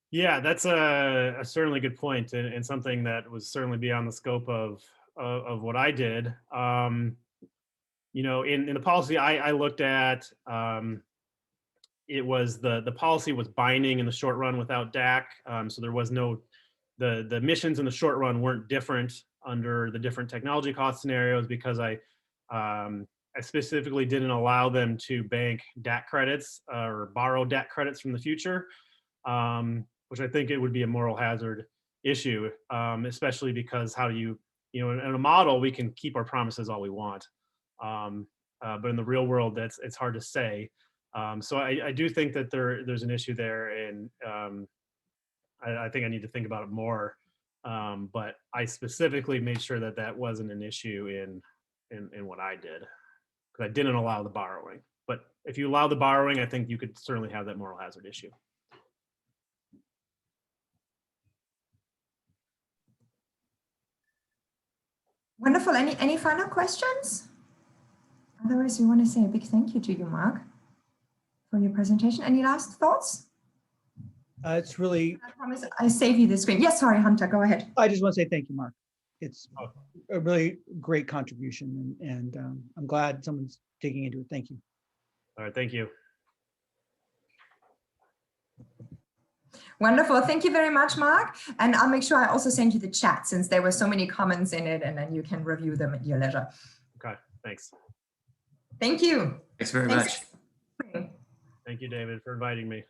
[SPEAKER 2] Yeah, that's a certainly good point, and something that was certainly beyond the scope of what I did. In the policy I looked at, it was the policy was binding in the short run without DAC, so there was no the emissions in the short run weren't different under the different technology cost scenarios, because I specifically didn't allow them to bank DAC credits or borrow DAC credits from the future, which I think it would be a moral hazard issue, especially because how do you in a model we can keep our promises all we want, but in the real world it's hard to say. So I do think that there's an issue there, and I think I need to think about it more. But I specifically made sure that wasn't an issue in what I did, because I didn't allow the borrowing. But if you allow the borrowing, I think you could certainly have that moral hazard issue.
[SPEAKER 4] Wonderful. Any final questions? Otherwise, we want to say a big thank you to you, Marc, for your presentation. Any last thoughts?
[SPEAKER 3] It's really,
[SPEAKER 4] I promise I save you the screen. Yes, sorry, Hunter, go ahead.
[SPEAKER 3] I just want to say thank you, Marc. It's a really great contribution, and I'm glad someone's digging into it. Thank you.
[SPEAKER 2] All right, thank you.
[SPEAKER 4] Wonderful. Thank you very much, Marc. And I'll make sure I also send you the chat, since there were so many comments in it, and then you can review them at your leisure.
[SPEAKER 2] Okay, thanks.
[SPEAKER 4] Thank you.
[SPEAKER 1] Thanks very much.
[SPEAKER 2] Thank you, David, for inviting me.